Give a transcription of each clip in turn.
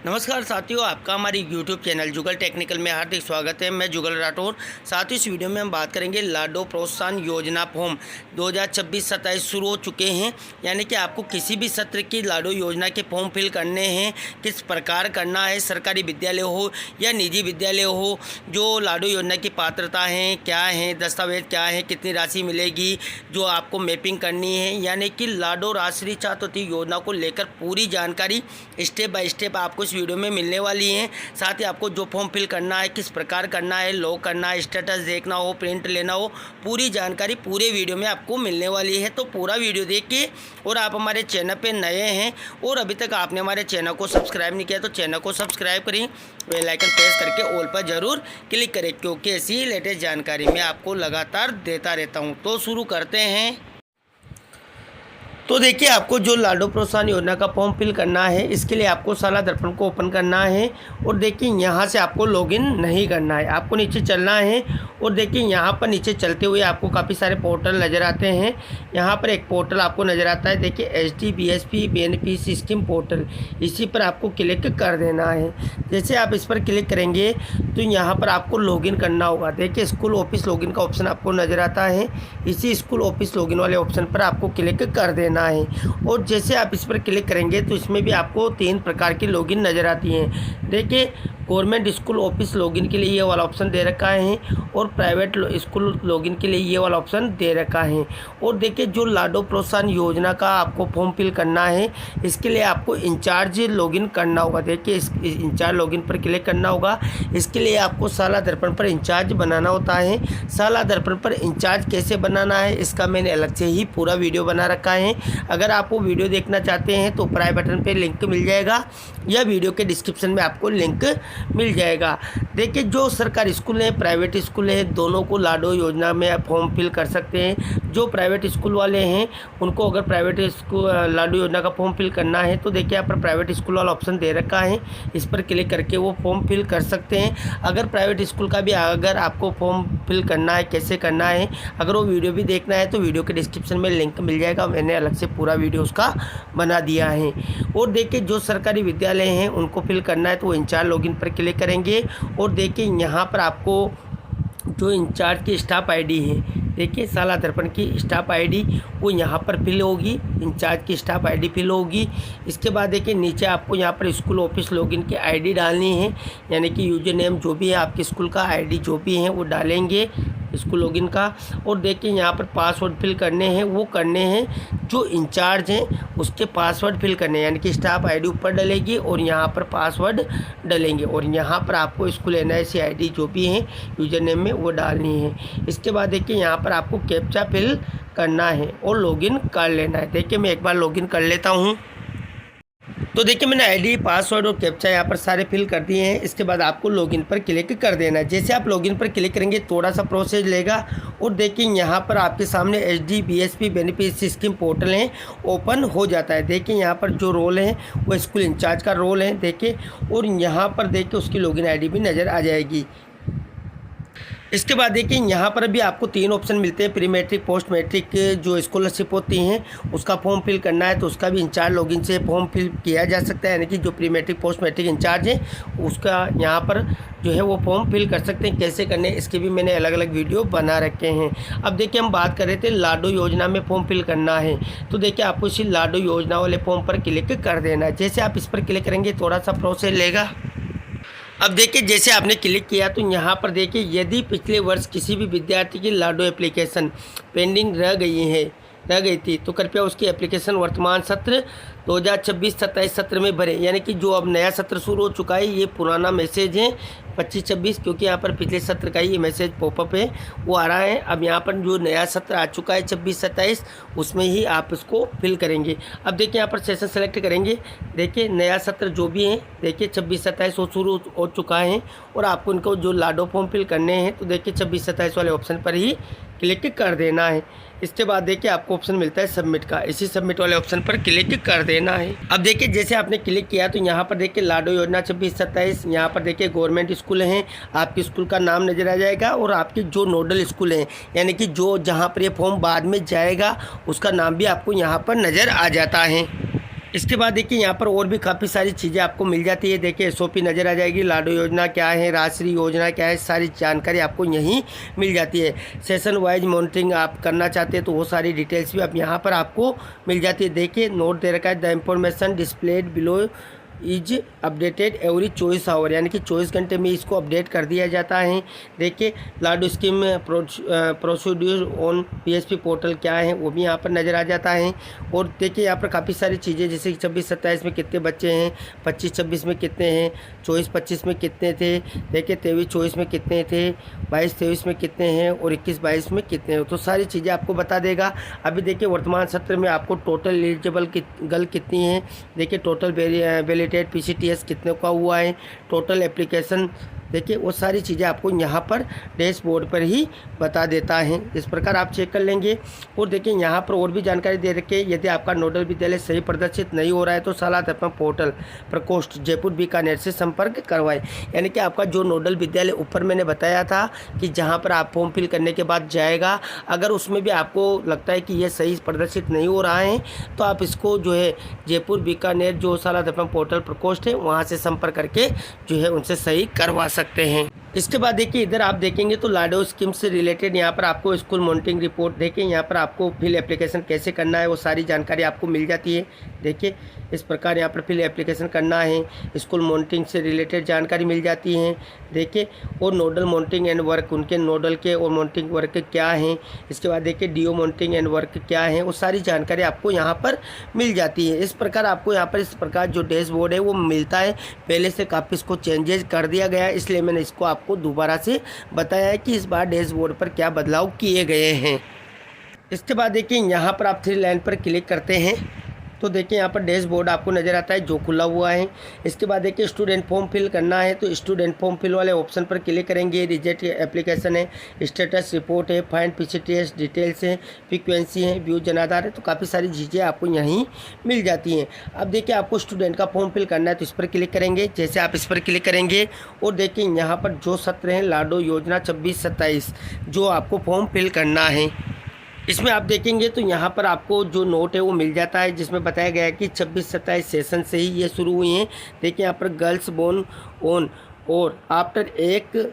नमस्कार साथियों, आपका हमारी यूट्यूब चैनल जुगल टेक्निकल में हार्दिक स्वागत है। मैं जुगल राठौर। साथियों, इस वीडियो में हम बात करेंगे लाडो प्रोत्साहन योजना फॉर्म 2026-27 शुरू हो चुके हैं। यानी कि आपको किसी भी सत्र की लाडो योजना के फॉर्म फिल करने हैं, किस प्रकार करना है, सरकारी विद्यालय हो या निजी विद्यालय हो, जो लाडो योजना की पात्रता हैं क्या हैं, दस्तावेज क्या हैं, कितनी राशि मिलेगी, जो आपको मैपिंग करनी है, यानी कि लाडो राष्ट्रीय छात्रवृत्ति योजना को लेकर पूरी जानकारी स्टेप बाय स्टेप आपको वीडियो में मिलने वाली हैं। साथ ही आपको जो फॉर्म फिल करना है, किस प्रकार करना है, लॉक करना है, स्टेटस देखना हो, प्रिंट लेना हो, पूरी जानकारी पूरे वीडियो में आपको मिलने वाली है। तो पूरा वीडियो देखिए। और आप हमारे चैनल पे नए हैं और अभी तक आपने हमारे चैनल को सब्सक्राइब नहीं किया तो चैनल को सब्सक्राइब करें, बेल आइकन प्रेस करके ऑल पर ज़रूर क्लिक करें, क्योंकि ऐसी लेटेस्ट जानकारी मैं आपको लगातार देता रहता हूँ। तो शुरू करते हैं। तो देखिए, आपको जो लाडो प्रोत्साहन योजना का फॉर्म फिल करना है, इसके लिए आपको साला दर्पण को ओपन करना है। और देखिए, यहाँ से आपको लॉगिन नहीं करना है, आपको नीचे चलना है। और देखिए, यहाँ पर नीचे चलते हुए आपको काफ़ी सारे पोर्टल नज़र आते हैं। यहाँ पर एक पोर्टल आपको नज़र आता है, देखिए HDBSP बेनिफिट स्कीम पोर्टल, इसी पर आपको क्लिक कर देना है। जैसे आप इस पर क्लिक करेंगे तो यहाँ पर आपको लॉगिन करना होगा। देखिए, स्कूल ऑफिस लॉगिन का ऑप्शन आपको नज़र आता है, इसी स्कूल ऑफिस लॉगिन वाले ऑप्शन पर आपको क्लिक कर देना है। और जैसे आप इस पर क्लिक करेंगे तो इसमें भी आपको 3 प्रकार की लॉगिन नज़र आती हैं। देखिए, गवर्नमेंट स्कूल ऑफिस लॉगिन के लिए ये वाला ऑप्शन दे रखा है और प्राइवेट स्कूल लॉगिन के लिए ये वाला ऑप्शन दे रखा है। और देखिए, जो लाडो प्रोत्साहन योजना का आपको फॉर्म फिल करना है, इसके लिए आपको इंचार्ज लॉगिन करना होगा। देखिए, इस इंचार्ज लॉगिन पर क्लिक करना होगा। इसके लिए आपको साला दर्पण पर इंचार्ज बनाना होता है। साला दर्पण पर इंचार्ज कैसे बनाना है, इसका मैंने अलग से ही पूरा वीडियो बना रखा है। अगर आप वो वीडियो देखना चाहते हैं तो प्राइ बटन पर लिंक मिल जाएगा या वीडियो के डिस्क्रिप्शन में आपको लिंक मिल जाएगा। देखिए, जो सरकारी स्कूल हैं, प्राइवेट स्कूल हैं, दोनों को लाडो योजना में आप फॉर्म फिल कर सकते हैं। जो प्राइवेट स्कूल वाले हैं उनको अगर प्राइवेट स्कूल लाडो योजना का फॉर्म फिल करना है तो देखिए, यहाँ पर प्राइवेट स्कूल वाला ऑप्शन दे रखा है, इस पर क्लिक करके वो फॉर्म फिल कर सकते हैं। अगर प्राइवेट स्कूल का भी अगर आपको फॉर्म फिल करना है, कैसे करना है, अगर वो वीडियो भी देखना है तो वीडियो के डिस्क्रिप्शन में लिंक मिल जाएगा, मैंने अलग से पूरा वीडियो उसका बना दिया है। और देखिए, जो सरकारी विद्यालय हैं उनको फिल करना है तो वो इंचार्ज लॉगिन पर क्लिक करेंगे। और देखिए, यहाँ पर आपको जो इंचार्ज की स्टाफ आईडी है, देखिए साला दर्पण की स्टाफ आईडी वो यहाँ पर फिल होगी, इंचार्ज की स्टाफ आईडी फिल होगी। इसके बाद देखिए, नीचे आपको यहाँ पर स्कूल ऑफिस लॉगिन की आईडी डालनी है, यानी कि यूजर नेम जो भी है आपके स्कूल का, आईडी जो भी है वो डालेंगे स्कूल लॉगिन का। और देखिए, यहाँ पर पासवर्ड फिल करने हैं, वो करने हैं जो इंचार्ज हैं उसके पासवर्ड फिल करने हैं, यानी कि स्टाफ आईडी ऊपर डलेगी और यहाँ पर पासवर्ड डलेंगे। और यहाँ पर आपको स्कूल NIC आईडी जो भी है यूजर नेम में वो डालनी है। इसके बाद देखिए, यहाँ पर आपको कैप्चा फिल करना है और लॉगिन कर लेना है। देखिए, मैं एक बार लॉगिन कर लेता हूँ। तो देखिए, मैंने आईडी, पासवर्ड और कैप्चा यहाँ पर सारे फिल कर दिए हैं। इसके बाद आपको लॉगिन पर क्लिक कर देना है। जैसे आप लॉगिन पर क्लिक करेंगे थोड़ा सा प्रोसेस लेगा और देखिए, यहाँ पर आपके सामने HDBSP बेनिफिट स्कीम पोर्टल है, ओपन हो जाता है। देखिए, यहाँ पर जो रोल है वो स्कूल इंचार्ज का रोल है, देखिए। और यहाँ पर देखिए, उसकी लॉगिन आईडी भी नज़र आ जाएगी। इसके बाद देखिए, यहाँ पर भी आपको 3 ऑप्शन मिलते हैं। प्री मैट्रिक, पोस्ट मैट्रिक जो स्कॉलरशिप होती हैं उसका फॉर्म फिल करना है तो उसका भी इंचार्ज लॉगिन से फॉर्म फिल किया जा सकता है, यानी कि जो pre matric, post matric incharge है उसका यहाँ पर जो है वो फॉर्म फिल कर सकते हैं। कैसे करने, इसके भी मैंने अलग अलग वीडियो बना रखे हैं। अब देखिए, हम बात कर रहे थे लाडो योजना में फॉर्म फिल करना है, तो देखिए आपको इसी लाडो योजना वाले फॉर्म पर क्लिक कर देना है। जैसे आप इस पर क्लिक करेंगे थोड़ा सा प्रोसेस लेगा। अब देखिए, जैसे आपने क्लिक किया तो यहाँ पर देखिए, यदि पिछले वर्ष किसी भी विद्यार्थी की लाडो एप्लीकेशन पेंडिंग रह गई थी तो कृपया उसकी एप्लीकेशन वर्तमान सत्र 2026-27 सत्र में भरें। यानी कि जो अब नया सत्र शुरू हो चुका है, ये पुराना मैसेज है 25-26, क्योंकि यहाँ पर पिछले सत्र का ही ये मैसेज पॉपअप है वो आ रहा है। अब यहाँ पर जो नया सत्र आ चुका है 26-27, उसमें ही आप इसको फिल करेंगे। अब देखिए, यहाँ पर सेशन सेलेक्ट करेंगे। देखिए, नया सत्र जो भी है, देखिए 26-27 वो शुरू हो चुका है और आपको इनको जो लाडो फॉर्म फिल करने हैं तो देखिए 26-27 वाले ऑप्शन पर ही क्लिक कर देना है। इसके बाद देखिए, आपको ऑप्शन मिलता है सबमिट का, इसी सबमिट वाले ऑप्शन पर क्लिक कर देना है। अब देखिए, जैसे आपने क्लिक किया तो यहाँ पर देखिए लाडो योजना 26-27, यहाँ पर देखिए गवर्नमेंट स्कूल हैं, आपके स्कूल का नाम नजर आ जाएगा और आपके जो नोडल स्कूल हैं, यानी कि जो जहाँ पर ये फॉर्म बाद में जाएगा उसका नाम भी आपको यहाँ पर नज़र आ जाता है। इसके बाद देखिए यहाँ पर और भी काफ़ी सारी चीज़ें आपको मिल जाती है। देखिए एसओपी नज़र आ जाएगी, लाडो योजना क्या है, राजश्री योजना क्या है, सारी जानकारी आपको यहीं मिल जाती है। सेशन वाइज मॉनिटरिंग आप करना चाहते हैं तो वो सारी डिटेल्स भी अब यहाँ पर आपको मिल जाती है। देखिए नोट दे रखा है, the information displayed below is updated every 24 hour, यानी कि 24 घंटे में इसको अपडेट कर दिया जाता है। देखिए Lado scheme procedure on PSP portal क्या है वो भी यहाँ पर नज़र आ जाता है। और देखिए यहाँ पर काफ़ी सारी चीज़ें, जैसे 26-27 में कितने बच्चे हैं, 25-26 में कितने हैं, 24-25 में कितने थे, देखिए 23-24 में कितने थे, 22-23 में कितने हैं और 21-22 में कितने हैं, तो सारी चीज़ें आपको बता देगा। अभी देखिए वर्तमान सत्र में आपको टोटल एलिजिबल गर्ल कितनी है, देखिए टोटल वैलिडेटेड पीसीटीएस कितने का हुआ है, टोटल एप्लीकेशन, देखिए वो सारी चीज़ें आपको यहाँ पर डैशबोर्ड पर ही बता देता है। इस प्रकार आप चेक कर लेंगे। और देखिए यहाँ पर और भी जानकारी दे रखी है, यदि आपका नोडल विद्यालय सही प्रदर्शित नहीं हो रहा है तो शालात्मक पोर्टल प्रकोष्ठ जयपुर बीकानेर से संपर्क करवाएं। यानी कि आपका जो नोडल विद्यालय ऊपर मैंने बताया था कि जहाँ पर आप फॉर्म फिल करने के बाद जाएगा, अगर उसमें भी आपको लगता है कि यह सही प्रदर्शित नहीं हो रहा है तो आप इसको जो है जयपुर बीकानेर जो शालात्मक पोर्टल प्रकोष्ठ है वहाँ से संपर्क करके जो है उनसे सही करवा सकते हैं। इसके बाद देखिए इधर आप देखेंगे तो लाडो स्कीम से रिलेटेड यहाँ पर आपको स्कूल मॉनिटरिंग रिपोर्ट, देखिए यहाँ पर आपको फिल एप्लीकेशन कैसे करना है वो सारी जानकारी आपको मिल जाती है। देखिए इस प्रकार यहाँ पर फिल एप्लीकेशन करना है, स्कूल मॉनिटरिंग से रिलेटेड जानकारी मिल जाती है। देखिए और नोडल मॉनिटरिंग एंड वर्क, उनके नोडल के और मॉनिटरिंग वर्क क्या हैं। इसके बाद देखिए डीओ मॉनिटरिंग एंड वर्क क्या है, वो सारी जानकारी आपको यहाँ पर मिल जाती है। इस प्रकार आपको यहाँ पर इस प्रकार जो डैशबोर्ड है वो मिलता है। पहले से काफ़ी इसको चेंजेस कर दिया गया है, इसलिए मैंने इसको आपको दोबारा से बताया है कि इस बार डैशबोर्ड पर क्या बदलाव किए गए हैं। इसके बाद देखिए यहाँ पर आप 3 लाइन पर क्लिक करते हैं तो देखिए यहाँ पर डैशबोर्ड आपको नज़र आता है जो खुला हुआ है। इसके बाद देखिए स्टूडेंट फॉर्म फिल करना है तो स्टूडेंट फॉर्म फिल वाले ऑप्शन पर क्लिक करेंगे। रिजेक्ट एप्लीकेशन है, स्टेटस रिपोर्ट है, फाइंड पीसीटीएस डिटेल्स है, फ्रीक्वेंसी है, व्यू जनाधार है, तो काफ़ी सारी चीज़ें आपको यहीं मिल जाती हैं। अब देखिए आपको स्टूडेंट का फॉर्म फिल करना है तो इस पर क्लिक करेंगे। जैसे आप इस पर क्लिक करेंगे और देखिए यहाँ पर जो सत्र हैं लाडो योजना 26-27 जो आपको फॉर्म फिल करना है, इसमें आप देखेंगे तो यहाँ पर आपको जो नोट है वो मिल जाता है जिसमें बताया गया है कि 26-27 सेशन से ही ये शुरू हुई हैं। देखिए यहाँ पर गर्ल्स बोर्न ऑन और आफ्टर 1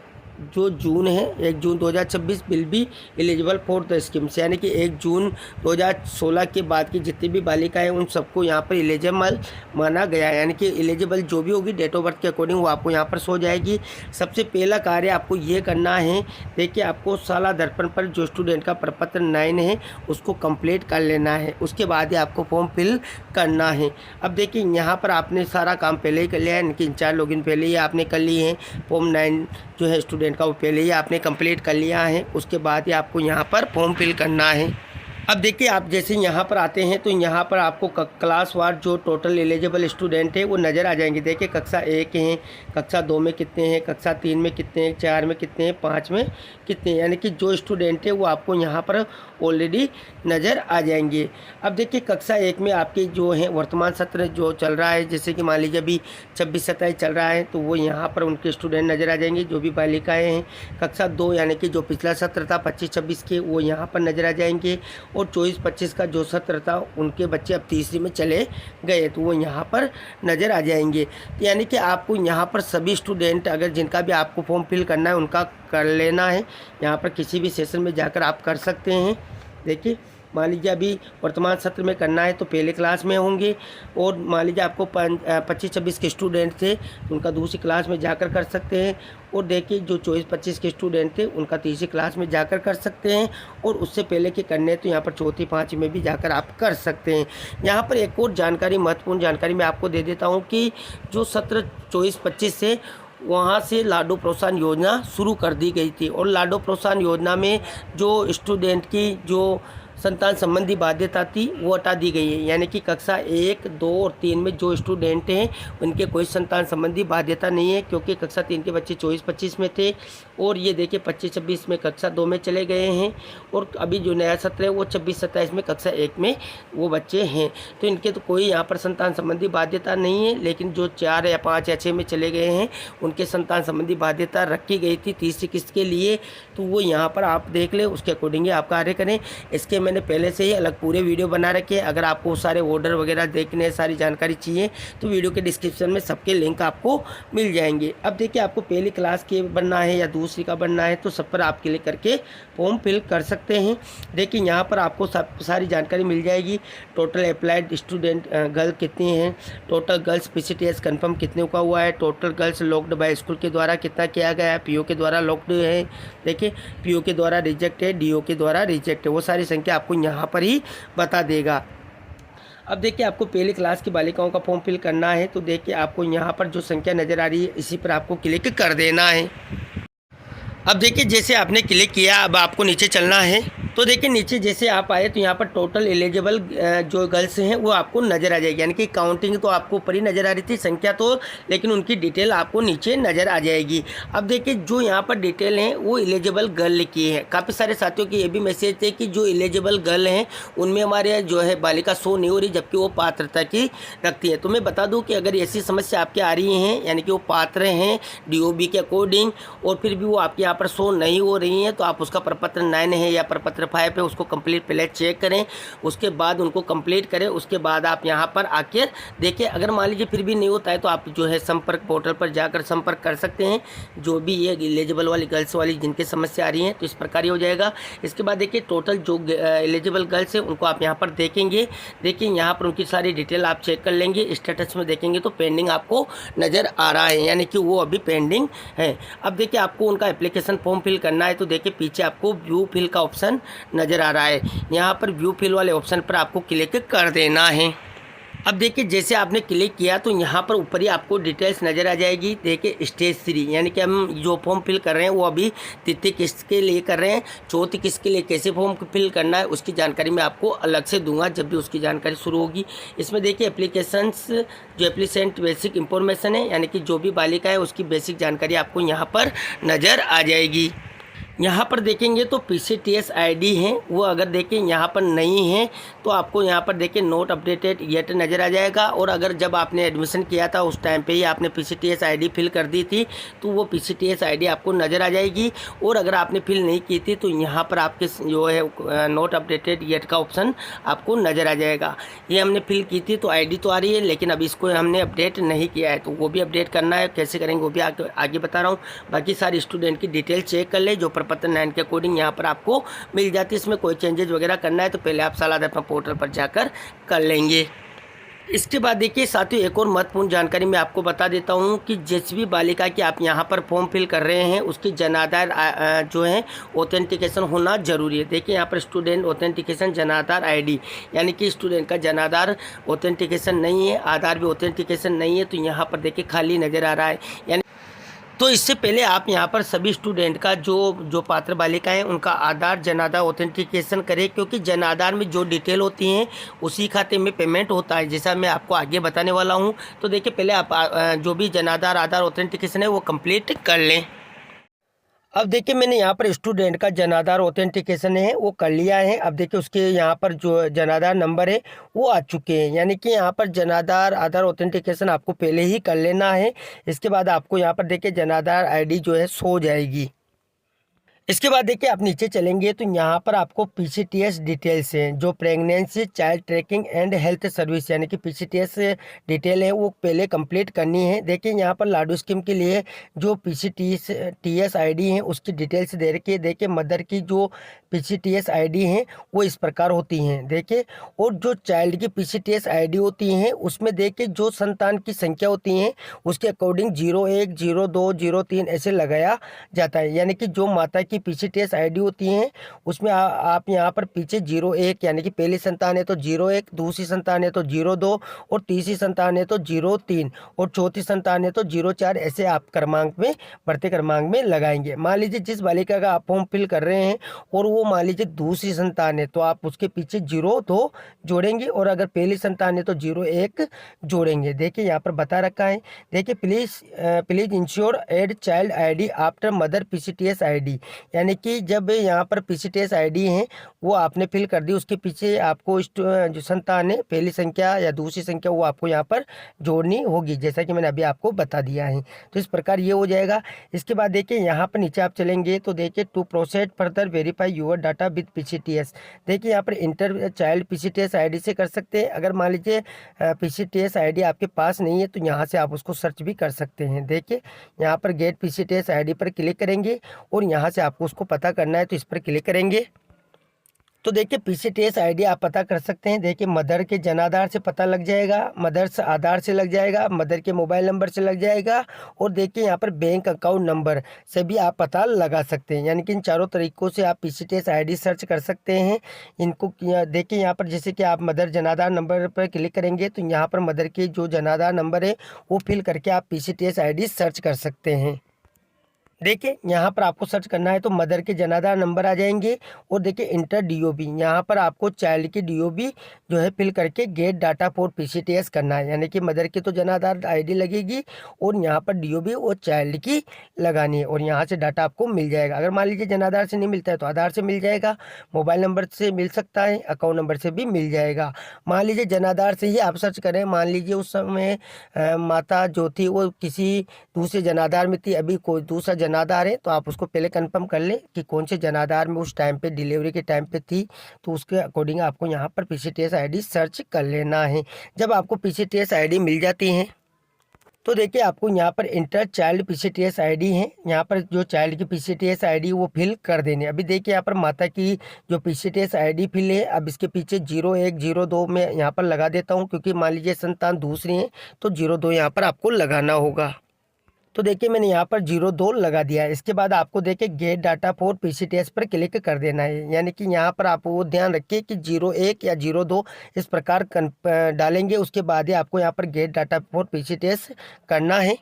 जो जून है 1 जून 2026 will be eligible for the schemes, यानी कि 1 जून 2016 के बाद की जितनी भी बालिकाएं उन सबको यहाँ पर एलिजिबल माना गया है। यानी कि एलिजिबल जो भी होगी डेट ऑफ बर्थ के अकॉर्डिंग वो आपको यहाँ पर सो जाएगी। सबसे पहला कार्य आपको ये करना है, देखिए आपको साला दर्पण पर जो स्टूडेंट का प्रपत्र 9 है उसको कंप्लीट कर लेना है, उसके बाद ही आपको फॉर्म फिल करना है। अब देखिए यहाँ पर आपने सारा काम पहले ही कर लिया है, इनकी 4 लॉगिन पहले ही आपने कर लिए हैं। फॉर्म 9 जो है स्टूडेंट का वो पहले ही आपने कंप्लीट कर लिया है, उसके बाद ही आपको यहाँ पर फॉर्म फिल करना है। अब देखिए आप जैसे यहाँ पर आते हैं तो यहाँ पर आपको क्लास वार जो टोटल एलिजिबल स्टूडेंट है वो नज़र आ जाएंगे। देखिए कक्षा 1 हैं, कक्षा 2 में कितने हैं, कक्षा 3 में कितने हैं, 4 में कितने हैं, 5 में कितने हैं, यानी कि जो स्टूडेंट है वो आपको यहाँ पर ऑलरेडी नज़र आ जाएंगे। अब देखिए कक्षा 1 में आपके जो हैं वर्तमान सत्र जो चल रहा है, जैसे कि मान लीजिए अभी 26-27 चल रहा है तो वो यहाँ पर उनके स्टूडेंट नज़र आ जाएंगे जो भी बालिकाएँ हैं। कक्षा 2 यानी कि जो पिछला सत्र था 25-26 के वो यहाँ पर नज़र आ जाएंगे और 24-25 का जो सत्र था उनके बच्चे अब तीसरी में चले गए तो वो यहाँ पर नज़र आ जाएंगे। तो यानी कि आपको यहाँ पर सभी स्टूडेंट अगर जिनका भी आपको फॉर्म फिल करना है उनका कर लेना है। यहाँ पर किसी भी सेशन में जाकर आप कर सकते हैं। देखिए मान लीजिए अभी वर्तमान सत्र में करना है तो पहले क्लास में होंगे और मान लीजिए आपको 25-26 के स्टूडेंट थे तो उनका दूसरी क्लास में जाकर कर सकते हैं। और देखिए जो 24-25 के स्टूडेंट थे उनका तीसरी क्लास में जाकर कर सकते हैं और उससे पहले के करने तो यहाँ पर चौथी 5वीं में भी जाकर आप कर सकते हैं। यहाँ पर एक और जानकारी, महत्वपूर्ण जानकारी मैं आपको दे देता हूँ कि जो सत्र 24-25 से वहाँ से लाडो प्रोत्साहन योजना शुरू कर दी गई थी और लाडो प्रोत्साहन योजना में जो स्टूडेंट की जो संतान संबंधी बाध्यता थी वो हटा दी गई है। यानी कि कक्षा 1, 2 और 3 में जो स्टूडेंट हैं उनके कोई संतान संबंधी बाध्यता नहीं है, क्योंकि कक्षा 3 के बच्चे 24-25 में थे और ये देखिए 25-26 में कक्षा 2 में चले गए हैं और अभी जो नया सत्र है वो 26-27 में कक्षा 1 में वो बच्चे हैं। तो इनके तो कोई यहाँ पर संतान संबंधी बाध्यता नहीं है, लेकिन जो 4 या 5 या 6 में चले गए हैं उनके संतान संबंधी बाध्यता रखी गई थी तीसरी किस्त के लिए, तो वो यहाँ पर आप देख लें, उसके अकॉर्डिंग आप कार्य करें। इसके मैंने पहले से ही अलग पूरे वीडियो बना रखे हैं। अगर आपको सारे ऑर्डर वगैरह देखने सारी जानकारी चाहिए तो वीडियो के डिस्क्रिप्शन में सबके लिंक आपको मिल जाएंगे। अब देखिए आपको पहली क्लास के बनना है या दूसरी का बनना है तो सब पर आप क्लिक करके फॉर्म फिल कर सकते हैं। देखिए यहाँ पर आपको सब सारी जानकारी मिल जाएगी। टोटल अप्लाइड स्टूडेंट गर्ल कितनी हैं, टोटल गर्ल्स PCTS कन्फर्म कितने का हुआ है, total girls locked by school के द्वारा कितना किया गया है, PO के द्वारा लॉक्ड है, देखिए PO के द्वारा रिजेक्ट है, DO के द्वारा रिजेक्ट है, वो सारी संख्या आपको यहाँ पर ही बता देगा। अब देखिए आपको पहली क्लास की बालिकाओं का फॉर्म फिल करना है तो देखिए आपको यहाँ पर जो संख्या नज़र आ रही है इसी पर आपको क्लिक कर देना है। अब देखिए जैसे आपने क्लिक किया अब आपको नीचे चलना है तो देखिए नीचे जैसे आप आए तो यहाँ पर टोटल एलिजिबल जो गर्ल्स हैं वो आपको नज़र आ जाएगी, यानी कि काउंटिंग तो आपको ऊपर ही नज़र आ रही थी संख्या तो, लेकिन उनकी डिटेल आपको नीचे नज़र आ जाएगी। अब देखिए जो यहाँ पर डिटेल हैं वो एलिजिबल गर्ल की है। काफ़ी सारे साथियों की ये भी मैसेज थे कि जो एलिजिबल गर्ल हैं उनमें हमारे जो है बालिका शो नहीं हो रही जबकि वो पात्रता की रखती है। तो मैं बता दूँ कि अगर ऐसी समस्या आपके आ रही हैं यानी कि वो पात्र हैं DOB के अकॉर्डिंग और फिर भी वो आपके यहाँ पर शो नहीं हो रही हैं तो आप उसका प्रपत्र 9 है या प्रपत्र 5 है उसको कंप्लीट पहले चेक करें, उसके बाद उनको कंप्लीट करें, उसके बाद आप यहाँ पर आकर देखिए। अगर मान लीजिए फिर भी नहीं होता है तो आप जो है संपर्क पोर्टल पर जाकर संपर्क कर सकते हैं, जो भी ये एलिजिबल वाली गर्ल्स वाली जिनकी समस्या आ रही है तो इस प्रकार ही हो जाएगा। इसके बाद देखिए टोटल जो एलिजिबल गर्ल्स है उनको आप यहाँ पर देखेंगे। देखिए यहाँ पर उनकी सारी डिटेल आप चेक कर लेंगे। स्टेटस में देखेंगे तो पेंडिंग आपको नज़र आ रहा है, यानी कि वो अभी पेंडिंग है। अब देखिए आपको उनका एप्लीकेशन फॉर्म फिल करना है तो देखिए पीछे आपको व्यू फिल का ऑप्शन नज़र आ रहा है, यहाँ पर व्यू फिल वाले ऑप्शन पर आपको क्लिक कर देना है। अब देखिए जैसे आपने क्लिक किया तो यहाँ पर ऊपर ही आपको डिटेल्स नज़र आ जाएगी। देखिए स्टेज 3 यानी कि हम जो फॉर्म फिल कर रहे हैं वो अभी तृतीय किस्त के लिए कर रहे हैं, चौथी किस्त के लिए कैसे फॉर्म फिल करना है उसकी जानकारी मैं आपको अलग से दूंगा जब भी उसकी जानकारी शुरू होगी। इसमें देखिए एप्लीकेशंस जो एप्लीसेंट बेसिक इंफॉर्मेशन है यानी कि जो भी बालिका है उसकी बेसिक जानकारी आपको यहाँ पर नज़र आ जाएगी। यहाँ पर देखेंगे तो PCTS ID है वो अगर देखें यहाँ पर नहीं है तो आपको यहाँ पर देखिए नोट अपडेटेड येट नज़र आ जाएगा। और अगर जब आपने एडमिशन किया था उस टाइम पे ही आपने PCTS ID फिल कर दी थी तो वो PCTS ID आपको नज़र आ जाएगी। और अगर आपने फिल नहीं की थी तो यहाँ पर आपके जो है नोट अपडेटेड येट का ऑप्शन आपको नज़र आ जाएगा। ये हमने फिल की थी तो ID तो आ रही है लेकिन अब इसको हमने अपडेट नहीं किया है तो वो भी अपडेट करना है। कैसे करेंगे वो भी आगे बता रहा हूँ। बाकी सारे स्टूडेंट की डिटेल चेक कर ले जो प्रपत्र 9 के अकॉर्डिंग यहाँ पर आपको मिल जाती है। इसमें कोई चेंजेज वगैरह करना है तो पहले आप सलाह अपना पोर्टल पर जाकर कर लेंगे। इसके बाद देखिए साथियों एक और महत्वपूर्ण जानकारी मैं आपको बता देता हूँ कि जिस भी बालिका की आप यहाँ पर फॉर्म फिल कर रहे हैं उसकी जनाधार जो है ऑथेंटिकेशन होना जरूरी है। देखिए यहाँ पर स्टूडेंट ऑथेंटिकेशन जनाधार ID यानी कि स्टूडेंट का जनाधार ऑथेंटिकेशन नहीं है, आधार भी ऑथेंटिकेशन नहीं है तो यहाँ पर देखिए खाली नज़र आ रहा है। यानी तो इससे पहले आप यहाँ पर सभी स्टूडेंट का जो पात्र बालिका हैं उनका आधार जनाधार ऑथेंटिकेशन करें, क्योंकि जनाधार में जो डिटेल होती हैं उसी खाते में पेमेंट होता है, जैसा मैं आपको आगे बताने वाला हूँ। तो देखिए पहले आप जो भी जनाधार आधार ऑथेंटिकेशन है वो कंप्लीट कर लें। अब देखिए मैंने यहाँ पर स्टूडेंट का जनाधार ऑथेंटिकेशन है वो कर लिया है। अब देखिए उसके यहाँ पर जो जनाधार नंबर है वो आ चुके हैं, यानी कि यहाँ पर जनाधार आधार ऑथेंटिकेशन आपको पहले ही कर लेना है। इसके बाद आपको यहाँ पर देखिए जनाधार ID जो है सो जाएगी। इसके बाद देखिए आप नीचे चलेंगे तो यहाँ पर आपको PCTS डिटेल्स हैं जो pregnancy child trekking and health service यानी कि PCTS डिटेल है वो पहले कंप्लीट करनी है। देखिए यहाँ पर लाडू स्कीम के लिए जो PCTS ID है उसकी डिटेल्स दे रखी है। देखिए मदर की जो PCTS ID हैं वो इस प्रकार होती हैं देखिए, और जो चाइल्ड की PCTS ID होती हैं उसमें देखिए जो संतान की संख्या होती हैं उसके अकॉर्डिंग 01, 02, 03 ऐसे लगाया जाता है। यानी कि जो माता की PCTS ID होती हैं उसमें आप यहाँ पर पीछे 01 यानी कि पहली संतान है तो 01, दूसरी संतान है तो 02 और तीसरी संतान है तो 03 और चौथी संतान है तो 04 ऐसे आप क्रमांक में बढ़ते क्रमांक में लगाएंगे। मान लीजिए जिस बालिका का आप फॉर्म फिल कर रहे हैं और वो मान लीजिए दूसरी संतान है तो आप उसके पीछे 02 जोड़ेंगे और अगर पहली संतान है तो 01 जोड़ेंगे। देखिए यहाँ पर बता रखा है। देखिए please ensure add child ID after mother PCTS ID, यानी कि जब यहाँ पर PCTS ID है वो आपने फिल कर दी उसके पीछे आपको जो संतान है पहली संख्या या दूसरी संख्या वो आपको यहाँ पर जोड़नी होगी, जैसा कि मैंने अभी आपको बता दिया है। तो इस प्रकार ये हो जाएगा। इसके बाद देखिए यहाँ पर नीचे आप चलेंगे तो देखिए to proceed further verify your your data with PCTS। देखिए यहाँ पर इंटर चाइल्ड PCTS ID से कर सकते हैं। अगर मान लीजिए PCTS ID आपके पास नहीं है तो यहाँ से आप उसको सर्च भी कर सकते हैं। देखिए यहाँ पर गेट PCTS ID पर क्लिक करेंगे और यहाँ से आपको उसको पता करना है तो इस पर क्लिक करेंगे। तो देखिए PCTS ID आप पता कर सकते हैं। देखिए मदर के जनाधार से पता लग जाएगा, मदर से आधार से लग जाएगा, मदर के मोबाइल नंबर से लग जाएगा और देखिए यहाँ पर बैंक अकाउंट नंबर से भी आप पता लगा सकते हैं। यानी कि इन चारों तरीकों से आप PCTS ID सर्च कर सकते हैं। इनको देखिए यहाँ पर जैसे कि आप मदर जनाधार नंबर पर क्लिक करेंगे तो यहाँ पर मदर के जो जनाधार नंबर है वो फिल करके आप PCTS ID सर्च कर सकते हैं। देखिए यहाँ पर आपको सर्च करना है तो मदर के जनाधार नंबर आ जाएंगे और देखिए इंटर DOB, यहाँ पर आपको चाइल्ड की DOB जो है फिल करके गेट डाटा फॉर PCTS करना है। यानी कि मदर की तो जनाधार ID लगेगी और यहाँ पर DOB और चाइल्ड की लगानी है और यहाँ से डाटा आपको मिल जाएगा। अगर मान लीजिए जनाधार से नहीं मिलता है तो आधार से मिल जाएगा, मोबाइल नंबर से मिल सकता है, अकाउंट नंबर से भी मिल जाएगा। मान लीजिए जनाधार से ही आप सर्च करें, मान लीजिए उस समय माता जो थी वो किसी दूसरे जनाधार में थी, अभी कोई दूसरा जनाधार है तो आप उसको पहले कंफर्म कर लें कि कौन से जनाधार में उस टाइम पे डिलीवरी के टाइम पे थी, तो उसके अकॉर्डिंग आपको यहाँ पर PCTS ID सर्च कर लेना है। जब आपको PCTS ID मिल जाती है तो देखिए आपको यहाँ पर इंटर चाइल्ड PCTS ID है, यहाँ पर जो चाइल्ड की PCTS ID वो फिल कर देने। अभी देखिए यहाँ पर माता की जो PCTS ID फिल है, अब इसके पीछे 0102 में यहाँ पर लगा देता हूँ क्योंकि मान लीजिए संतान दूसरी है तो 02 यहाँ पर आपको लगाना होगा। तो देखिए मैंने यहाँ पर 02 लगा दिया है। इसके बाद आपको देखिए गेट डाटा फॉर PCTS पर क्लिक कर देना है। यानी कि यहाँ पर आप वो ध्यान रखिए कि 01 या 02 इस प्रकार डालेंगे, उसके बाद ही आपको यहाँ पर गेट डाटा फॉर PCTS करना है।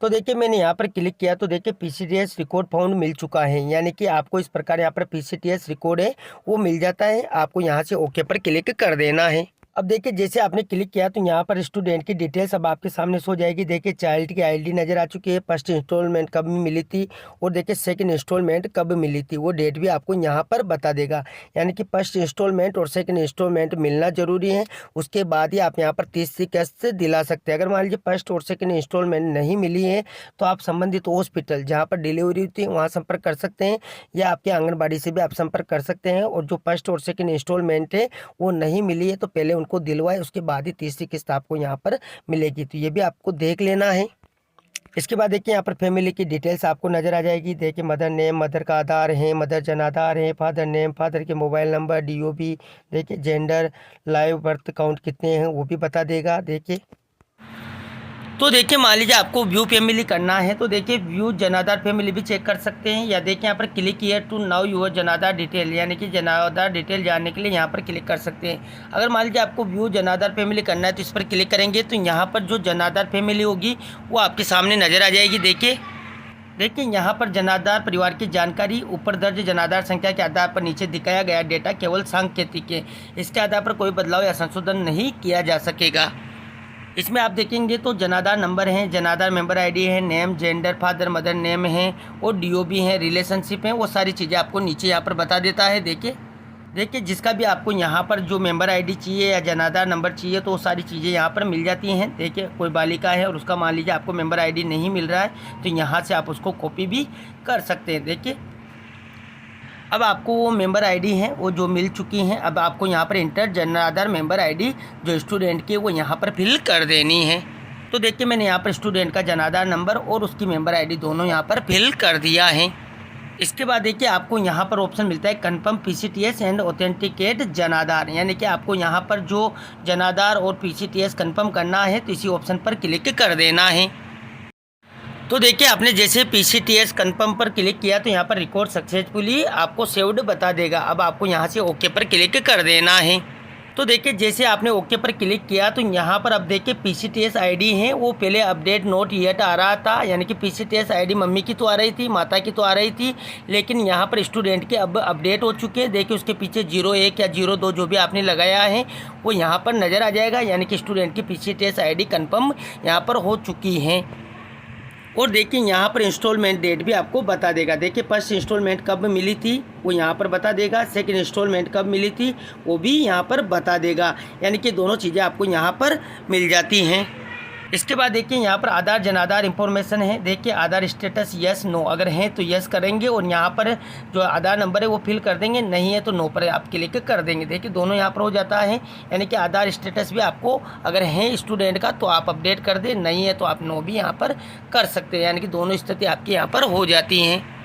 तो देखिए मैंने यहाँ पर क्लिक किया तो देखिए PCTS रिकॉर्ड फाउंड मिल चुका है। यानी कि आपको इस प्रकार यहाँ पर PCTS रिकॉर्ड है वो मिल जाता है। आपको यहाँ से ओके पर क्लिक कर देना है। अब देखिए जैसे आपने क्लिक किया तो यहाँ पर स्टूडेंट की डिटेल्स अब आपके सामने शो जाएगी। देखिए चाइल्ड की ID नज़र आ चुकी है, फर्स्ट इंस्टॉलमेंट कब मिली थी और देखिए सेकंड इंस्टॉलमेंट कब मिली थी, वो डेट भी आपको यहाँ पर बता देगा। यानी कि फर्स्ट इंस्टॉलमेंट और सेकंड इंस्टॉलमेंट मिलना जरूरी है, उसके बाद ही आप यहाँ पर तीसरी किस्त दिला सकते हैं। अगर मान लीजिए फर्स्ट और सेकंड इंस्टॉलमेंट नहीं मिली है तो आप संबंधित हॉस्पिटल जहाँ पर डिलीवरी हुई थी वहाँ संपर्क कर सकते हैं या आपके आंगनबाड़ी से भी आप संपर्क कर सकते हैं। और जो फर्स्ट और सेकंड इंस्टॉलमेंट है वो नहीं मिली है तो पहले उनको दिलवाए, उसके बाद ही तीसरी किस्त आपको यहाँ पर मिलेगी। तो ये भी आपको देख लेना है। इसके बाद देखिए यहाँ पर फैमिली की डिटेल्स आपको नज़र आ जाएगी। देखिए मदर नेम, मदर का आधार है, मदर जनाधार है, फादर नेम, फादर के मोबाइल नंबर, DOB, देखिए जेंडर, लाइव बर्थ काउंट कितने हैं वो भी बता देगा। देखिए तो देखिए मान लीजिए आपको व्यू फैमिली करना है तो देखिए व्यू जनाधार फैमिली भी चेक कर सकते हैं, या देखिए यहाँ पर क्लिक किया टू नाउ यूर जनाधार डिटेल, यानी कि जनाधार डिटेल जानने के लिए यहाँ पर क्लिक कर सकते हैं। अगर मान लीजिए आपको व्यू जनाधार फैमिली करना है तो इस पर क्लिक करेंगे तो यहाँ पर जो जनाधार फैमिली होगी वो आपके सामने नज़र आ जाएगी। देखिए यहाँ पर जनाधार परिवार की जानकारी, ऊपर दर्ज जनाधार संख्या के आधार पर नीचे दिखाया गया डेटा केवल सांकेतिक है, इसके आधार पर कोई बदलाव या संशोधन नहीं किया जा सकेगा। इसमें आप देखेंगे तो जनाधार नंबर है, जनाधार मेंबर ID है, name, gender, father mother name है और DOB है, रिलेशनशिप है, वो सारी चीज़ें आपको नीचे यहाँ पर बता देता है। देखिए जिसका भी आपको यहाँ पर जो मेंबर ID चाहिए या जनाधार नंबर चाहिए तो वो सारी चीज़ें यहाँ पर मिल जाती हैं। देखिए कोई बालिका है और उसका मान लीजिए आपको मेंबर ID नहीं मिल रहा है तो यहाँ से आप उसको कॉपी भी कर सकते हैं। देखिए अब आपको वो मेंबर ID है वो जो मिल चुकी हैं, अब आपको यहाँ पर इंटर जनाधार मेंबर ID जो स्टूडेंट की वो यहाँ पर फिल कर देनी है। तो देखिए मैंने यहाँ पर स्टूडेंट का जनाधार नंबर और उसकी मेंबर ID दोनों यहाँ पर फिल कर दिया है। इसके बाद देखिए आपको यहाँ पर ऑप्शन मिलता है कन्फर्म PCTS एंड ऑथेंटिकेट जनाधार, यानी कि आपको यहाँ पर जो जनाधार और PCTS कन्फर्म करना है तो इसी ऑप्शन पर क्लिक कर देना है। तो देखिए आपने जैसे PCTS कन्फर्म पर क्लिक किया तो यहाँ पर रिकॉर्ड सक्सेसफुली आपको सेव्ड बता देगा। अब आपको यहाँ से ओके पर क्लिक कर देना है। तो देखिए जैसे आपने ओके पर क्लिक किया तो यहाँ पर अब देखिए PCTS ID है वो पहले अपडेट नोट येट आ रहा था, यानी कि PCTS ID मम्मी की तो आ रही थी, माता की तो आ रही थी, लेकिन यहाँ पर स्टूडेंट के अब अपडेट हो चुके हैं। देखिए उसके पीछे 01 या 02 जो भी आपने लगाया है वो यहाँ पर नज़र आ जाएगा, यानी कि स्टूडेंट की PCTS ID कन्फर्म यहाँ पर हो चुकी हैं। और देखिए यहाँ पर इंस्टॉलमेंट डेट भी आपको बता देगा। देखिए फर्स्ट इंस्टॉलमेंट कब मिली थी वो यहाँ पर बता देगा, सेकंड इंस्टॉलमेंट कब मिली थी वो भी यहाँ पर बता देगा, यानी कि दोनों चीज़ें आपको यहाँ पर मिल जाती हैं। इसके बाद देखिए यहाँ पर आधार जन आधार इंफॉर्मेशन है। देखिए आधार स्टेटस यस नो, अगर हैं तो यस करेंगे और यहाँ पर जो आधार नंबर है वो फिल कर देंगे, नहीं है तो नो पर आप क्लिक कर देंगे। देखिए दोनों यहाँ पर हो जाता है, यानी कि आधार स्टेटस भी आपको अगर है स्टूडेंट का तो आप अपडेट कर दें, नहीं है तो आप नो भी यहाँ पर कर सकते हैं, यानी कि दोनों स्थिति आपकी यहाँ पर हो जाती हैं।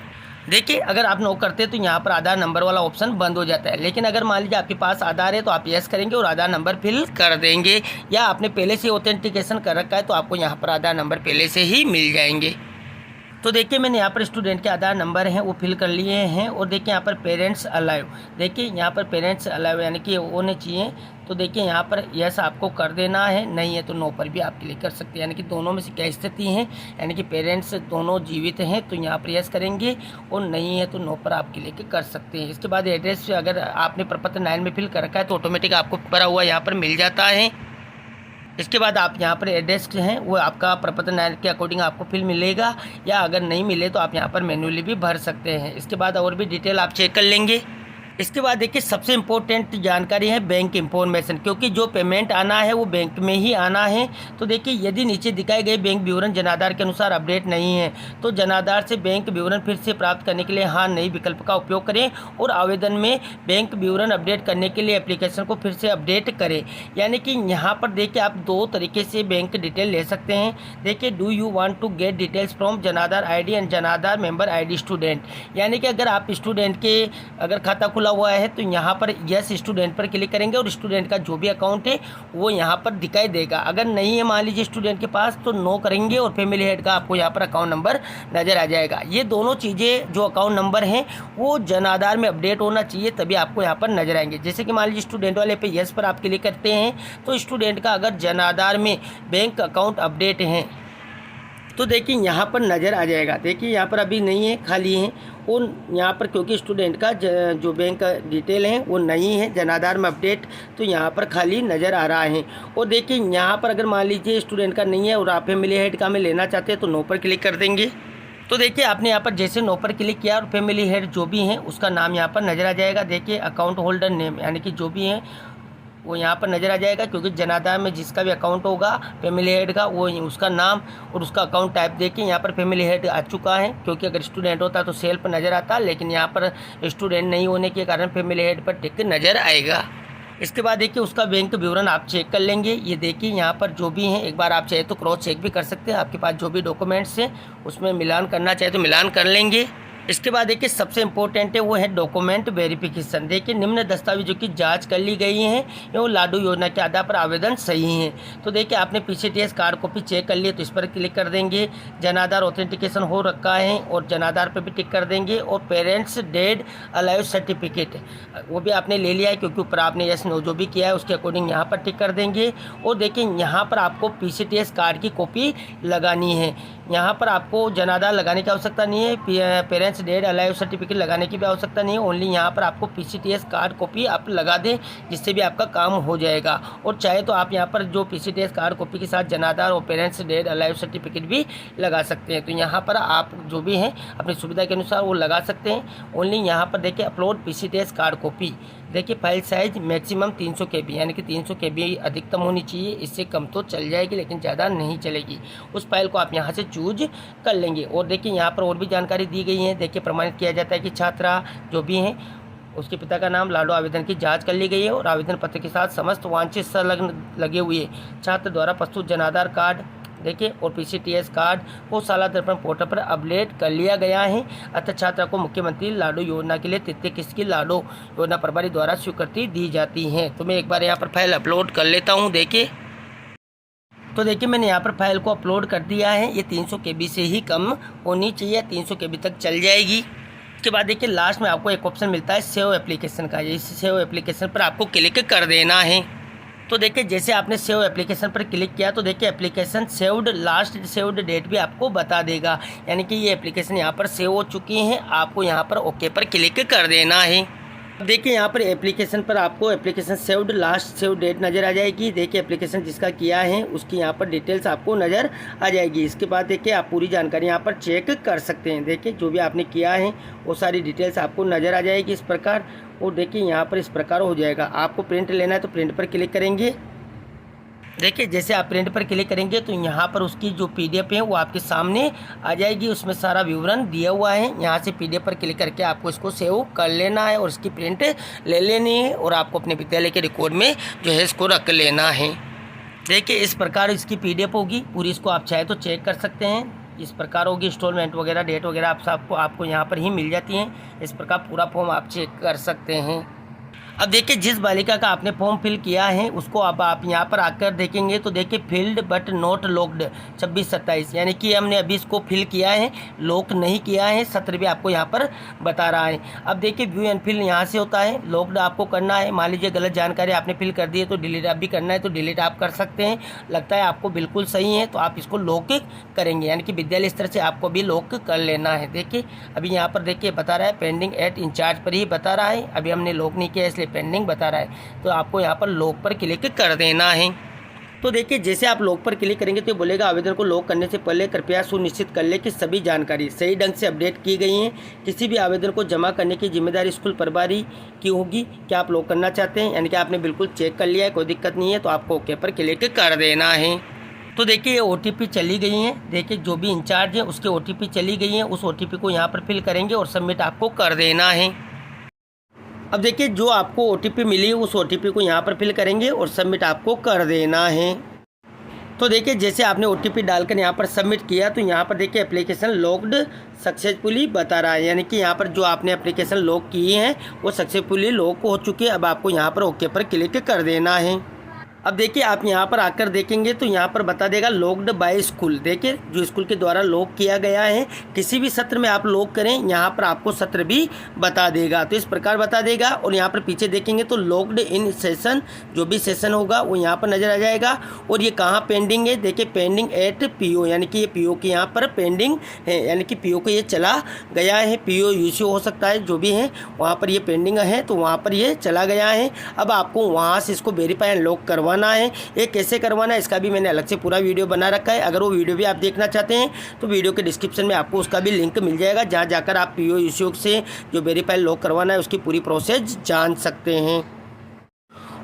देखिए अगर आप नो करते हैं तो यहाँ पर आधार नंबर वाला ऑप्शन बंद हो जाता है, लेकिन अगर मान लीजिए आपके पास आधार है तो आप यस करेंगे और आधार नंबर फिल कर देंगे, या आपने पहले से ऑथेंटिकेशन कर रखा है तो आपको यहाँ पर आधार नंबर पहले से ही मिल जाएंगे। तो देखिए मैंने यहाँ पर स्टूडेंट के आधार नंबर हैं वो फिल कर लिए हैं, और देखिए यहाँ पर पेरेंट्स अलाइव, देखिए यहाँ पर पेरेंट्स अलाइव यानी कि होने चाहिए, तो देखिए यहाँ पर यस आपको कर देना है, नहीं है तो नो पर भी आप क्लिक कर सकते हैं, यानी कि दोनों में से क्या स्थिति है, यानी कि पेरेंट्स दोनों जीवित हैं तो यहाँ पर यस करेंगे, और नहीं है तो नो पर आप क्लिक कर सकते हैं। इसके बाद एड्रेस अगर आपने प्रपत्र 9 में फिल कर रखा है तो ऑटोमेटिक आपको भरा हुआ यहाँ पर मिल जाता है। इसके बाद आप यहाँ पर एड्रेस हैं वो आपका प्रपत्र 9 के अकॉर्डिंग आपको फिल मिलेगा, या अगर नहीं मिले तो आप यहाँ पर मैन्युअली भी भर सकते हैं। इसके बाद और भी डिटेल आप चेक कर लेंगे। इसके बाद देखिए सबसे इम्पोर्टेंट जानकारी है बैंक इंफॉर्मेशन, क्योंकि जो पेमेंट आना है वो बैंक में ही आना है। तो देखिए यदि नीचे दिखाए गए बैंक विवरण जनाधार के अनुसार अपडेट नहीं है तो जनाधार से बैंक विवरण फिर से प्राप्त करने के लिए हाँ नहीं विकल्प का उपयोग करें, और आवेदन में बैंक विवरण अपडेट करने के लिए एप्लीकेशन को फिर से अपडेट करें। यानी कि यहाँ पर देखिए आप दो तरीके से बैंक डिटेल ले सकते हैं। देखिए do you want to get details from Jan Aadhaar ID and Jan Aadhaar member ID student, यानी कि अगर आप स्टूडेंट के अगर खाता खुला हुआ है तो यहाँ पर यस स्टूडेंट पर क्लिक करेंगे और स्टूडेंट का जो भी अकाउंट है वो यहाँ पर दिखाई देगा। अगर नहीं है मान लीजिए स्टूडेंट के पास तो नो करेंगे और फैमिली हेड का आपको यहाँ पर अकाउंट नंबर नज़र आ जाएगा। ये दोनों चीज़ें जो अकाउंट नंबर हैं वो जन आधार में अपडेट होना चाहिए, तभी आपको यहाँ पर नजर आएंगे। जैसे कि मान लीजिए स्टूडेंट वाले पे यस पर आप क्लिक करते हैं तो स्टूडेंट का अगर जन आधार में बैंक अकाउंट अपडेट हैं तो देखिए यहाँ पर नज़र आ जाएगा। देखिए यहाँ पर अभी नहीं है, खाली है, और यहाँ पर क्योंकि स्टूडेंट का जो बैंक का डिटेल है वो नहीं है जनाधार में अपडेट, तो यहाँ पर खाली नज़र आ रहा है। और देखिए यहाँ पर अगर मान लीजिए स्टूडेंट का नहीं है और आप फैमिली हेड का में लेना चाहते हैं तो नो पर क्लिक कर देंगे। तो देखिए आपने यहाँ पर जैसे नो पर क्लिक किया और फैमिली हेड जो भी हैं उसका नाम यहाँ पर नज़र आ जाएगा। देखिए अकाउंट होल्डर नेम यानी कि जो भी हैं वो यहाँ पर नज़र आ जाएगा, क्योंकि जनाधार में जिसका भी अकाउंट होगा फैमिली हेड का वो उसका नाम और उसका अकाउंट टाइप देखिए यहाँ पर फैमिली हेड आ चुका है। क्योंकि अगर स्टूडेंट होता तो सेल पर नज़र आता, लेकिन यहाँ पर स्टूडेंट नहीं होने के कारण फैमिली हेड पर टिक नज़र आएगा। इसके बाद देखिए उसका बैंक विवरण आप चेक कर लेंगे। ये देखिए यहाँ पर जो भी हैं एक बार आप चाहे तो क्रॉस चेक भी कर सकते हैं, आपके पास जो भी डॉक्यूमेंट्स हैं उसमें मिलान करना चाहे तो मिलान कर लेंगे। इसके बाद देखिए सबसे इम्पोर्टेंट है वो है डॉक्यूमेंट वेरिफिकेशन। देखिए निम्न दस्तावेजों की जांच कर ली गई है एवं लाडू योजना के आधार पर आवेदन सही है। तो देखिए आपने PCTS कार्ड कॉपी चेक कर लिए तो इस पर क्लिक कर देंगे। जनाधार ऑथेंटिकेशन हो रखा है और जनाधार पर भी टिक कर देंगे, और पेरेंट्स डेड अलाइव सर्टिफिकेट वो भी आपने ले लिया है क्योंकि ऊपर आपने यस नो जो भी किया है उसके अकॉर्डिंग यहाँ पर टिक कर देंगे। और देखिए यहाँ पर आपको PCTS कार्ड की कॉपी लगानी है। यहाँ पर आपको जनाधार लगाने की आवश्यकता नहीं है, पेरेंट्स डेड अलाइव सर्टिफिकेट लगाने की भी आवश्यकता नहीं है। ओनली यहाँ पर आपको PCTS कार्ड कॉपी आप लगा दें, जिससे भी आपका काम हो जाएगा। और चाहे तो आप यहाँ पर जो PCTS कार्ड कॉपी के साथ जनाधार और पेरेंट्स डेड अलाइव सर्टिफिकेट भी लगा सकते हैं। तो यहाँ पर आप जो भी हैं अपनी सुविधा के अनुसार वो लगा सकते हैं। ओनली यहाँ पर देखिए अपलोड PCTS कार्ड कॉपी, देखिए फाइल साइज मैक्सिमम 300 KB यानी कि 300 KB अधिकतम होनी चाहिए, इससे कम तो चल जाएगी लेकिन ज़्यादा नहीं चलेगी। उस फाइल को आप यहाँ से चूज कर लेंगे। और देखिए यहाँ पर और भी जानकारी दी गई है। देखिए प्रमाणित किया जाता है कि छात्रा जो भी हैं उसके पिता का नाम, लाडो आवेदन की जांच कर ली गई है और आवेदन पत्र के साथ समस्त वांछित संलग्न लगे हुए छात्र द्वारा प्रस्तुत जनाधार कार्ड देखिए और PCTS कार्ड को शाला दर्पण पोर्टल पर अपडेट कर लिया गया है। अतः छात्रा को मुख्यमंत्री लाडो योजना के लिए तृतीय किस्त की लाडो योजना प्रभारी द्वारा स्वीकृति दी जाती है। तो मैं एक बार यहाँ पर फाइल अपलोड कर लेता हूँ। देखिए तो देखिए मैंने यहाँ पर फाइल को अपलोड कर दिया है। ये 300 KB से ही कम होनी चाहिए, 300 KB तक चल जाएगी। उसके बाद देखिए लास्ट में आपको एक ऑप्शन मिलता है सेव एप्लीकेशन का। इस सेव एप्लीकेशन पर आपको क्लिक कर देना है। तो देखिए जैसे आपने सेव एप्लीकेशन पर क्लिक किया तो देखिए application saved, last saved date भी आपको बता देगा, यानी कि ये एप्लीकेशन यहाँ पर सेव हो चुकी है। आपको यहाँ पर ओके पर क्लिक कर देना है। देखिए यहाँ पर एप्लीकेशन पर आपको application saved last save date नज़र आ जाएगी। देखिए एप्लीकेशन जिसका किया है उसकी यहाँ पर डिटेल्स आपको नज़र आ जाएगी। इसके बाद देखिए आप पूरी जानकारी यहाँ पर चेक कर सकते हैं। देखिए जो भी आपने किया है वो सारी डिटेल्स आपको नज़र आ जाएगी इस प्रकार। और देखिए यहाँ पर इस प्रकार हो जाएगा। आपको प्रिंट लेना है तो प्रिंट पर क्लिक करेंगे। देखिए जैसे आप प्रिंट पर क्लिक करेंगे तो यहाँ पर उसकी जो PDF है वो आपके सामने आ जाएगी। उसमें सारा विवरण दिया हुआ है। यहाँ से PDF पर क्लिक करके आपको इसको सेव कर लेना है और इसकी प्रिंट ले लेनी है और आपको अपने विद्यालय के रिकॉर्ड में जो है इसको रख लेना है। देखिए इस प्रकार इसकी PDF होगी पूरी। इसको आप चाहे तो चेक कर सकते हैं। इस प्रकार होगी, इंस्टॉलमेंट वगैरह, डेट वगैरह आपको यहाँ पर ही मिल जाती हैं। इस प्रकार पूरा फॉर्म आप चेक कर सकते हैं। अब देखिए जिस बालिका का आपने फॉर्म फिल किया है उसको अब आप यहाँ पर आकर देखेंगे तो देखिए फील्ड बट नॉट लॉक्ड 26-27, यानी कि हमने अभी इसको फिल किया है, लॉक नहीं किया है। सत्र भी आपको यहाँ पर बता रहा है। अब देखिए व्यू एंड फिल यहाँ से होता है। लॉक्ड आपको करना है, मान लीजिए गलत जानकारी आपने फिल कर दी है तो डिलीट आप भी करना है तो डिलीट आप कर सकते हैं। लगता है आपको बिल्कुल सही है तो आप इसको लॉक करेंगे, यानी कि विद्यालय स्तर से आपको भी लॉक कर लेना है। देखिए अभी यहाँ पर देखिए बता रहा है पेंडिंग एट इंचार्ज पर ही बता रहा है। अभी हमने लॉक नहीं किया इसलिए पेंडिंग बता रहा है, तो आपको यहाँ पर लॉक पर क्लिक कर देना है। तो देखिए जैसे आप लॉक पर क्लिक करेंगे तो बोलेगा आवेदन को लॉक करने से पहले कृपया सुनिश्चित कर ले कि सभी जानकारी सही ढंग से अपडेट की गई है। किसी भी आवेदन को जमा करने की जिम्मेदारी स्कूल प्रभारी की होगी। क्या आप लॉक करना चाहते हैं, यानी कि आपने बिल्कुल चेक कर लिया है, कोई दिक्कत नहीं है, तो आपको ओके पर क्लिक कर देना है। तो देखिए ये OTP चली गई है। देखिए जो भी इंचार्ज है उसके OTP चली गई है, उस OTP को यहाँ पर फिल करेंगे और सबमिट आपको कर देना है। अब देखिए जो आपको OTP मिली उस OTP को यहाँ पर फिल करेंगे और सबमिट आपको कर देना है। तो देखिए जैसे आपने OTP डालकर यहाँ पर सबमिट किया तो यहाँ पर देखिए एप्लीकेशन लॉक्ड सक्सेसफुली बता रहा है, यानी कि यहाँ पर जो आपने एप्लीकेशन लॉक की है वो सक्सेसफुली लॉक हो चुकी है। अब आपको यहाँ पर ओके पर क्लिक कर देना है। अब देखिए आप यहाँ पर आकर देखेंगे तो यहाँ पर बता देगा लॉक्ड बाय स्कूल। देखिए जो स्कूल के द्वारा लॉक किया गया है, किसी भी सत्र में आप लॉक करें यहाँ पर आपको सत्र भी बता देगा। तो इस प्रकार बता देगा। और यहाँ पर पीछे देखेंगे तो लॉक्ड इन सेशन, जो भी सेशन होगा वो यहाँ पर नज़र आ जाएगा। और ये कहाँ पेंडिंग है, देखिए पेंडिंग एट PO, यानी कि ये PO के यहाँ पर पेंडिंग है, यानी कि PO को ये चला गया है। PO UC हो सकता है, जो भी है वहाँ पर ये पेंडिंग है तो वहाँ पर ये चला गया है। अब आपको वहाँ से इसको वेरीफाई एंड लॉक करवाना है। ये कैसे करवाना है इसका भी मैंने अलग से पूरा वीडियो बना रखा है। अगर वो वीडियो भी आप देखना चाहते हैं तो वीडियो के डिस्क्रिप्शन में आपको उसका भी लिंक मिल जाएगा, जहाँ जाकर आप PO UC से जो वेरीफाई लॉक करवाना है उसकी पूरी प्रोसेस जान सकते हैं।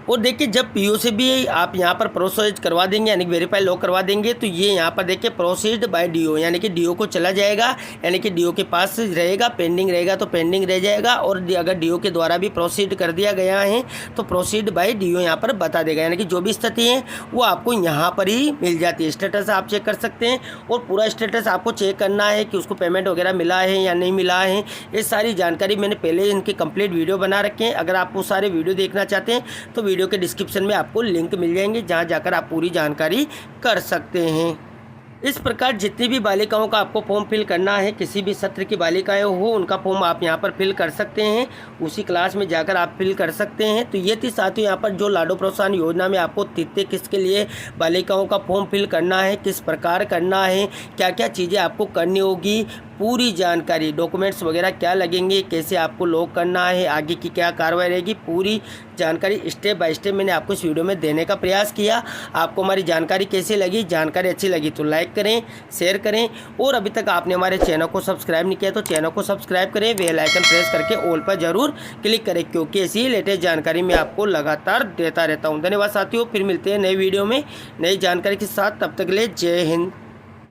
और देखिए जब PO से भी आप यहाँ पर प्रोसेस करवा देंगे, यानी वेरीफाई लॉक करवा देंगे, तो ये यहाँ पर देखिए प्रोसीड बाय DO, यानी कि DO को चला जाएगा, यानी कि DO के पास रहेगा। पेंडिंग रहेगा तो पेंडिंग रह जाएगा। और अगर DO के द्वारा भी प्रोसीड कर दिया गया है तो प्रोसीड बाय DO यहाँ पर बता देगा, यानी कि जो भी स्थिति है वो आपको यहाँ पर ही मिल जाती है। स्टेटस आप चेक कर सकते हैं और पूरा स्टेटस आपको चेक करना है कि उसको पेमेंट वगैरह मिला है या नहीं मिला है। ये सारी जानकारी मैंने पहले इनके कंप्लीट वीडियो बना रखे हैं। अगर आप वो सारे वीडियो देखना चाहते हैं तो वीडियो के डिस्क्रिप्शन में आपको लिंक मिल जाएंगे, जहां जाकर आप पूरी जानकारी कर सकते हैं। इस प्रकार जितनी भी बालिकाओं का आपको फॉर्म फिल करना है, किसी भी सत्र की बालिकाएं हो उनका फॉर्म आप यहां पर फिल कर सकते हैं। उसी क्लास में जाकर आप फिल कर सकते हैं। तो ये थी साथियों यहाँ पर जो लाडो प्रोत्साहन योजना में आपको तृतीय किस्त के लिए बालिकाओं का फॉर्म फिल करना है, किस प्रकार करना है, क्या क्या चीज़ें आपको करनी होगी, पूरी जानकारी, डॉक्यूमेंट्स वगैरह क्या लगेंगे, कैसे आपको लॉक करना है, आगे की क्या कार्रवाई रहेगी, पूरी जानकारी स्टेप बाय स्टेप मैंने आपको इस वीडियो में देने का प्रयास किया। आपको हमारी जानकारी कैसी लगी, जानकारी अच्छी लगी तो लाइक करें, शेयर करें। और अभी तक आपने हमारे चैनल को सब्सक्राइब नहीं किया तो चैनल को सब्सक्राइब करें, बेल आइकन प्रेस करके ऑल पर जरूर क्लिक करें, क्योंकि ऐसी लेटेस्ट जानकारी मैं आपको लगातार देता रहता हूँ। धन्यवाद साथियों, फिर मिलते हैं नई वीडियो में नई जानकारी के साथ। तब तक के लिए जय हिंद।